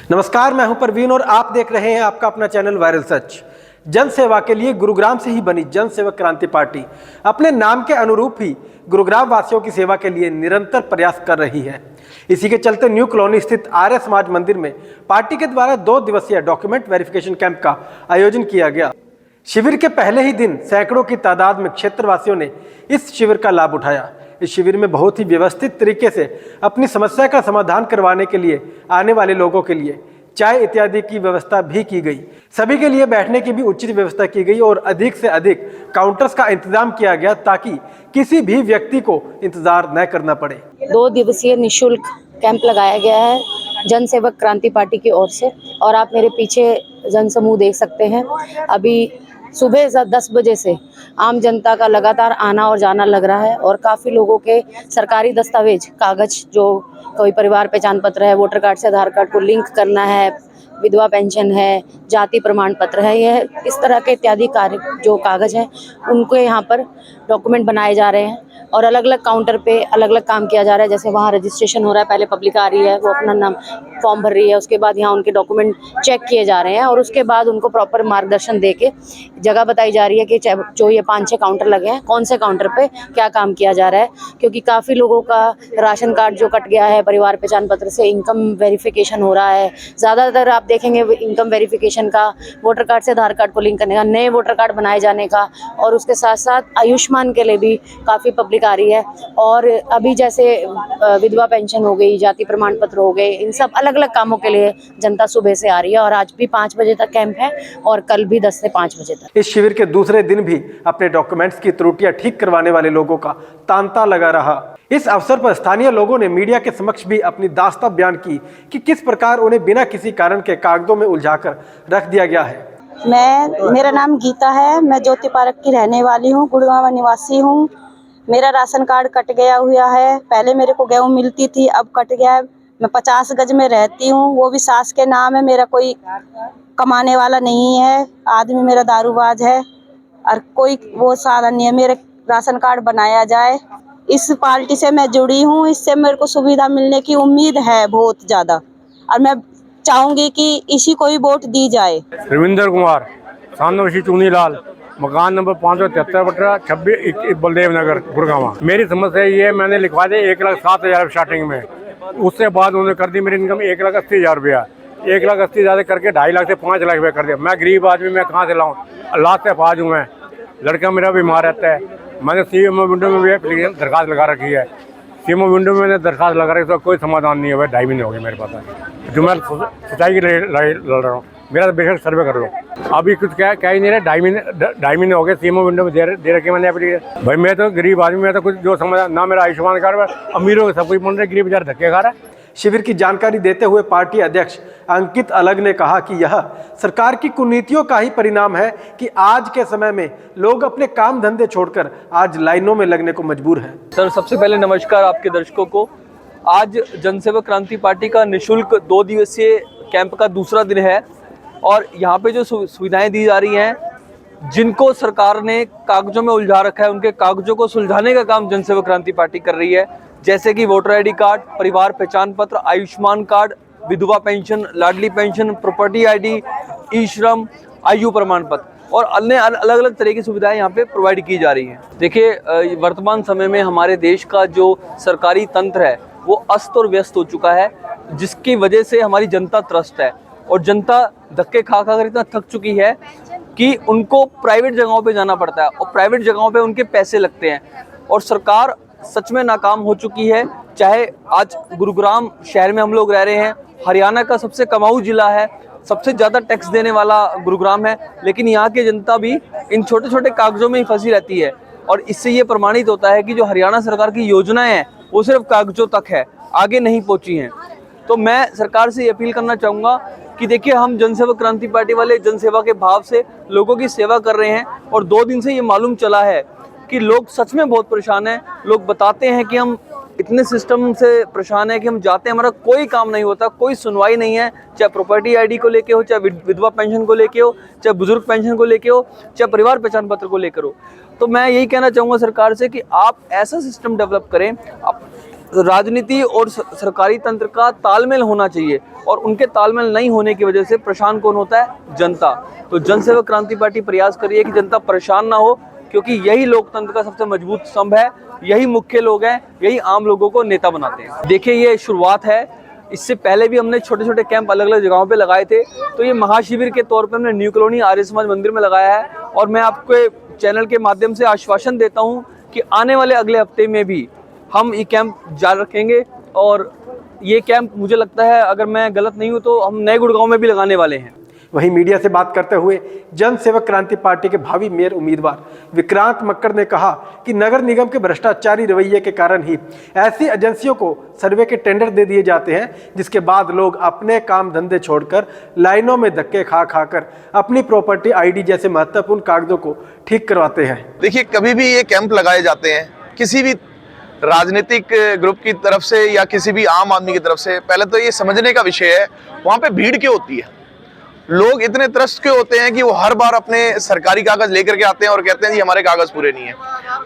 नमस्कार, मैं हूं परवीन और आप देख रहे हैं आपका अपना चैनल वायरल सच। जन सेवा के लिए गुरुग्राम से ही बनी जन सेवक क्रांति पार्टी अपने नाम के अनुरूप ही गुरुग्राम वासियों की सेवा के लिए निरंतर प्रयास कर रही है। इसी के चलते न्यू कॉलोनी स्थित आर्य समाज मंदिर में पार्टी के द्वारा 2 दिवसीय डॉक्यूमेंट वेरिफिकेशन कैंप का आयोजन किया गया। शिविर के पहले ही दिन सैकड़ों की तादाद में क्षेत्रवासियों ने इस शिविर का लाभ उठाया। इस शिविर में बहुत ही व्यवस्थित तरीके से अपनी समस्या का समाधान करवाने के लिए आने वाले लोगों के लिए चाय इत्यादि की व्यवस्था भी की गई। सभी के लिए बैठने की भी उचित व्यवस्था की गई और अधिक से अधिक काउंटर्स का इंतजाम किया गया ताकि किसी भी व्यक्ति को इंतजार न करना पड़े। 2 दिवसीय निःशुल्क कैंप लगाया गया है जन सेवक क्रांति पार्टी की ओर से और आप मेरे पीछे जनसमूह देख सकते हैं। अभी सुबह 10 बजे से आम जनता का लगातार आना और जाना लग रहा है और काफ़ी लोगों के सरकारी दस्तावेज कागज, जो कोई परिवार पहचान पत्र है, वोटर कार्ड से आधार कार्ड को लिंक करना है, विधवा पेंशन है, जाति प्रमाण पत्र है, यह इस तरह के इत्यादि कार्य जो कागज हैं उनको यहाँ पर डॉक्यूमेंट बनाए जा रहे हैं और अलग अलग काउंटर पे अलग अलग काम किया जा रहा है। जैसे वहाँ रजिस्ट्रेशन हो रहा है, पहले पब्लिक आ रही है, वो अपना नाम फॉर्म भर रही है, उसके बाद यहाँ उनके डॉक्यूमेंट चेक किए जा रहे हैं और उसके बाद उनको प्रॉपर मार्गदर्शन दे के जगह बताई जा रही है कि जो ये 5-6 काउंटर लगे हैं कौन से काउंटर पे क्या काम किया जा रहा है। क्योंकि काफ़ी लोगों का राशन कार्ड जो कट गया है, परिवार पहचान पत्र से इनकम वेरिफिकेशन हो रहा है। ज़्यादातर आप देखेंगे इनकम वेरिफिकेशन का, वोटर कार्ड से आधार कार्ड को लिंक करने का, नए वोटर कार्ड बनाए जाने का और उसके साथ साथ आयुष्मान के लिए भी काफ़ी पब्लिक आ रही है। और अभी जैसे विधवा पेंशन हो गई, जाति प्रमाण पत्र हो गए, इन सब अलग अलग कामों के लिए जनता सुबह से आ रही है और आज भी 5 बजे तक कैंप है और कल भी 10 से 5 बजे तक। इस शिविर के दूसरे दिन भी अपने डॉक्यूमेंट्स की त्रुटियां ठीक करवाने वाले लोगों का तांता लगा रहा। इस अवसर पर स्थानीय लोगों ने मीडिया के समक्ष भी अपनी दास्तां बयान की कि किस प्रकार उन्हें बिना किसी कारण के कागजों में उलझाकर रख दिया गया है। मेरा नाम गीता है, मैं ज्योति पार्क की रहने वाली हूँ, गुड़गांव निवासी हूँ। मेरा राशन कार्ड कट गया हुआ है। पहले मेरे को गेहूँ मिलती थी, अब कट गया है। मैं 50 गज में रहती हूँ, वो भी सास के नाम है। मेरा कोई कमाने वाला नहीं है, आदमी मेरा दारूबाज है और कोई वो साधन नहीं है। मेरे राशन कार्ड बनाया जाए। इस पार्टी से मैं जुड़ी हूँ, इससे मेरे को सुविधा मिलने की उम्मीद है बहुत ज़्यादा और मैं चाहूँगी कि इसी को ही वोट दी जाए। रविंद्र कुमार, सामने चुनी लाल, मकान नंबर 573/26 बलदेव नगर, गुड़गांव। मेरी समस्या ये है, मैंने लिखवा दिया 1,07,000 स्टार्टिंग में। उससे बाद उन्होंने कर दी मेरी इनकम 1,80,000 रुपया। 1,80,000 करके 2.5 लाख से 5 लाख रुपया कर दिया। मैं गरीब आदमी, मैं कहाँ से लाऊं? अल्लाह से फाज हूँ मैं। लड़का मेरा बीमार रहता है। मैंने सीएमओ विंडो में भी दरखास्त लगा रखी है। सीएमओ विंडो में मैंने दरखास्त लगा रखी, तो कोई समाधान नहीं है। 2.5 महीने हो गए मेरे पास, जो मैं सच्चाई की लड़ाई लड़ रहा हूँ। मेरा तो बेशक सर्वे कर लो, अभी कुछ क्या ही नहीं रहा। 2.5 महीने हो गए सीएमओ विंडो में दे रखे मैंने एप्लीकेशन। भाई मैं तो गरीब आदमी, मैं तो कुछ जो समझ ना, मेरा आयुष्मान कार्ड, अमीरों के सब कुछ बन रहे, गरीब बेचारे धक्के खा रहा है। शिविर की जानकारी देते हुए पार्टी अध्यक्ष अंकित अलग ने कहा कि यह सरकार की कुनीतियों का ही परिणाम है कि आज के समय में लोग अपने काम धंधे छोड़कर आज लाइनों में लगने को मजबूर हैं। सर, सबसे पहले नमस्कार आपके दर्शकों को। आज जनसेवक क्रांति पार्टी का निःशुल्क 2 दिवसीय कैंप का दूसरा दिन है और यहाँ पे जो सुविधाएं दी जा रही हैं, जिनको सरकार ने कागजों में उलझा रखा है, उनके कागजों को सुलझाने का काम जनसेवक क्रांति पार्टी कर रही है। जैसे कि वोटर आईडी कार्ड, परिवार पहचान पत्र, आयुष्मान कार्ड, विधवा पेंशन, लाडली पेंशन, प्रॉपर्टी आईडी, ई श्रम, आयु प्रमाण पत्र और अन्य अलग अलग तरह की सुविधाएं यहाँ पे प्रोवाइड की जा रही हैं। देखिए, वर्तमान समय में हमारे देश का जो सरकारी तंत्र है वो अस्त और व्यस्त हो चुका है, जिसकी वजह से हमारी जनता त्रस्त है और जनता धक्के खा कर इतना थक चुकी है कि उनको प्राइवेट जगहों पे जाना पड़ता है और प्राइवेट जगहों पे उनके पैसे लगते हैं और सरकार सच में नाकाम हो चुकी है। चाहे आज गुरुग्राम शहर में हम लोग रह रहे हैं, हरियाणा का सबसे कमाऊ जिला है, सबसे ज़्यादा टैक्स देने वाला गुरुग्राम है, लेकिन यहाँ की जनता भी इन छोटे छोटे कागजों में ही फंसी रहती है और इससे ये प्रमाणित होता है कि जो हरियाणा सरकार की योजनाएं हैं वो सिर्फ कागजों तक है, आगे नहीं पहुँची हैं। तो मैं सरकार से ये अपील करना चाहूँगा कि देखिए, हम जनसेवक क्रांति पार्टी वाले जनसेवा के भाव से लोगों की सेवा कर रहे हैं और 2 दिन से ये मालूम चला है कि लोग सच में बहुत परेशान हैं। लोग बताते हैं कि हम इतने सिस्टम से परेशान हैं कि हम जाते हैं, हमारा कोई काम नहीं होता, कोई सुनवाई नहीं है, चाहे प्रॉपर्टी आईडी को लेके हो, चाहे विधवा पेंशन को लेके हो, चाहे बुजुर्ग पेंशन को लेके हो, चाहे परिवार पहचान पत्र को लेकर हो। तो मैं यही कहना चाहूँगा सरकार से कि आप ऐसा सिस्टम डेवलप करें, राजनीति और सरकारी तंत्र का तालमेल होना चाहिए, और उनके तालमेल नहीं होने की वजह से परेशान कौन होता है? जनता। तो जन सेवक क्रांति पार्टी प्रयास कर रही है कि जनता परेशान ना हो, क्योंकि यही लोकतंत्र का सबसे मजबूत स्तंभ है, यही मुख्य लोग हैं, यही आम लोगों को नेता बनाते हैं। देखिए, ये शुरुआत है, इससे पहले भी हमने छोटे छोटे कैंप अलग अलग जगहों पे लगाए थे। तो ये महाशिविर के तौर पे हमने न्यू कॉलोनी आर्य समाज मंदिर में लगाया है, और मैं आपके चैनल के माध्यम से आश्वासन देता हूँ कि आने वाले अगले हफ्ते में भी हम ये कैंप जारी रखेंगे। और ये कैंप मुझे लगता है, अगर मैं गलत नहीं हूँ, तो हम नए गुड़गांव में भी लगाने वाले हैं। वहीं मीडिया से बात करते हुए जन सेवक क्रांति पार्टी के भावी मेयर उम्मीदवार विक्रांत मक्कड़ ने कहा कि नगर निगम के भ्रष्टाचारी रवैये के कारण ही ऐसी एजेंसियों को सर्वे के टेंडर दे दिए जाते हैं, जिसके बाद लोग अपने काम धंधे छोड़कर लाइनों में धक्के खा कर अपनी प्रॉपर्टी ID जैसे महत्वपूर्ण कागजों को ठीक करवाते हैं। देखिए, कभी भी ये कैंप लगाए जाते हैं किसी भी राजनीतिक ग्रुप की तरफ से या किसी भी आम आदमी की तरफ से, पहले तो ये समझने का विषय है वहाँ पे भीड़ क्यों होती है। लोग इतने त्रस्त क्यों होते हैं कि वो हर बार अपने सरकारी कागज लेकर के आते हैं और कहते हैं जी हमारे कागज पूरे नहीं है।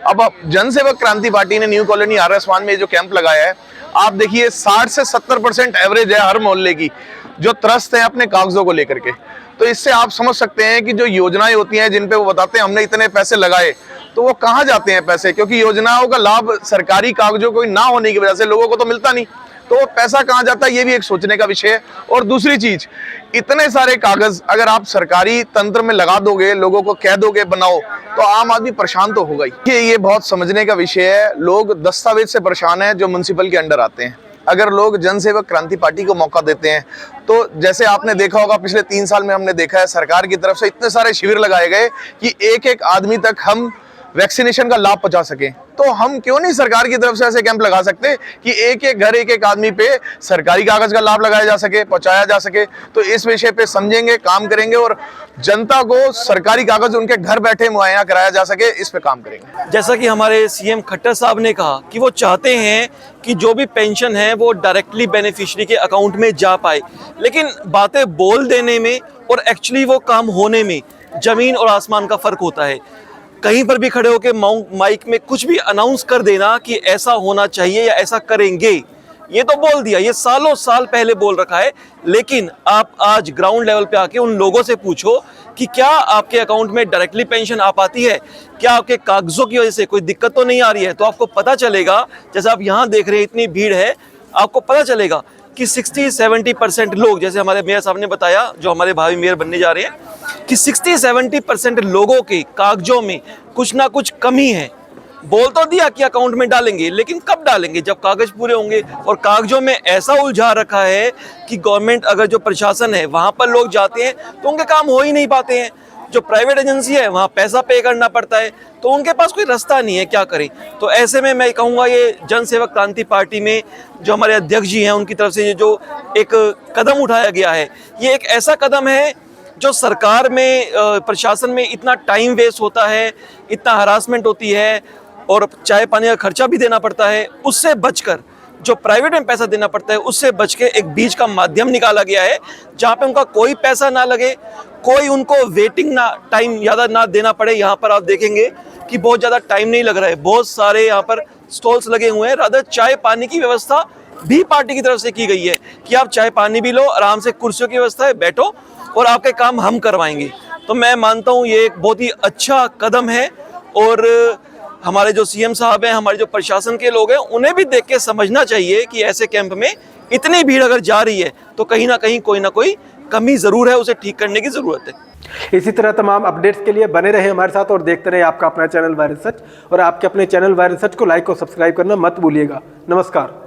अब जन सेवक क्रांति पार्टी ने न्यू कॉलोनी आर्य समाज में जो कैंप लगाया है, आप देखिए 60 से 70% एवरेज है हर मोहल्ले की जो त्रस्त है अपने कागजों को लेकर के। तो इससे आप समझ सकते हैं कि जो योजनाएं होती हैं जिन पे वो बताते हैं हमने इतने पैसे लगाए, तो वो कहाँ जाते हैं पैसे, क्योंकि योजनाओं का लाभ सरकारी कागजों को ना होने की वजह से लोगों को तो मिलता नहीं, तो वो पैसा कहाँ जाता है, ये भी एक सोचने का विषय है। और दूसरी चीज, इतने सारे कागज अगर आप सरकारी तंत्र में लगा दोगे, लोगों को कह दोगे बनाओ, तो आम आदमी परेशान तो होगा ही। ये बहुत समझने का विषय है। लोग दस्तावेज से परेशान हैं जो म्युनिसिपल के अंडर आते हैं। अगर लोग जन सेवक क्रांति पार्टी को मौका देते हैं, तो जैसे आपने देखा होगा पिछले 3 साल में हमने देखा है सरकार की तरफ से इतने सारे शिविर लगाए गए कि एक एक आदमी तक हम वैक्सीनेशन का लाभ पहुंचा सके। तो हम क्यों नहीं सरकार की तरफ से ऐसे कैंप लगा सकते कि एक एक घर, एक एक आदमी पे सरकारी कागज का लाभ लगाया जा सके, पहुंचाया जा सके। तो इस विषय पे समझेंगे, काम करेंगे और जनता को सरकारी कागज उनके घर बैठे मुहैया कराया जा सके, इस पे काम करेंगे। जैसा कि हमारे सीएम खट्टर साहब ने कहा कि वो चाहते हैं कि जो भी पेंशन है वो डायरेक्टली बेनिफिशियरी के अकाउंट में जा पाए, लेकिन बातें बोल देने में और एक्चुअली वो काम होने में जमीन और आसमान का फर्क होता है। कहीं पर भी खड़े होकर माइक में कुछ भी अनाउंस कर देना कि ऐसा होना चाहिए या ऐसा करेंगे, ये तो बोल दिया, ये सालों साल पहले बोल रखा है। लेकिन आप आज ग्राउंड लेवल पे आके उन लोगों से पूछो कि क्या आपके अकाउंट में डायरेक्टली पेंशन आ पाती है, क्या आपके कागजों की वजह से कोई दिक्कत तो नहीं आ रही है। तो आपको पता चलेगा, जैसे आप यहाँ देख रहे हैं इतनी भीड़ है, आपको पता चलेगा कि 60-70% लोग, जैसे हमारे मेयर साहब ने बताया जो हमारे भावी मेयर बनने जा रहे हैं, कि 60-70% लोगों के कागजों में कुछ ना कुछ कमी है। बोल तो दिया कि अकाउंट में डालेंगे, लेकिन कब डालेंगे, जब कागज पूरे होंगे। और कागजों में ऐसा उलझा रखा है कि गवर्नमेंट, अगर जो प्रशासन है वहां पर लोग जाते हैं तो उनके काम हो ही नहीं पाते हैं। जो प्राइवेट एजेंसी है वहाँ पैसा पे करना पड़ता है, तो उनके पास कोई रास्ता नहीं है, क्या करें। तो ऐसे में मैं कहूँगा ये जन सेवक क्रांति पार्टी में जो हमारे अध्यक्ष जी हैं उनकी तरफ से जो एक कदम उठाया गया है, ये एक ऐसा कदम है जो सरकार में, प्रशासन में इतना टाइम वेस्ट होता है, इतना हरासमेंट होती है और चाय पानी का खर्चा भी देना पड़ता है, उससे बचकर जो प्राइवेट में पैसा देना पड़ता है उससे बच के एक बीच का माध्यम निकाला गया है जहाँ पे उनका कोई पैसा ना लगे, कोई उनको वेटिंग ना टाइम ज़्यादा ना देना पड़े। यहाँ पर आप देखेंगे कि बहुत ज़्यादा टाइम नहीं लग रहा है, बहुत सारे यहाँ पर स्टॉल्स लगे हुए हैं। रादर चाय पानी की व्यवस्था भी पार्टी की तरफ से की गई है कि आप चाय पानी भी लो, आराम से कुर्सियों की व्यवस्था है, बैठो और आपके काम हम करवाएंगे। तो मैं मानता हूँ ये एक बहुत ही अच्छा कदम है और हमारे जो सीएम साहब हैं, हमारे जो प्रशासन के लोग हैं, उन्हें भी देख के समझना चाहिए कि ऐसे कैंप में इतनी भीड़ अगर जा रही है तो कहीं ना कहीं कोई ना कोई कमी ज़रूर है, उसे ठीक करने की ज़रूरत है। इसी तरह तमाम अपडेट्स के लिए बने रहे हमारे साथ और देखते रहे आपका अपना चैनल वायरल सच। और आपके अपने चैनल वायरल सच को लाइक और सब्सक्राइब करना मत भूलिएगा। नमस्कार।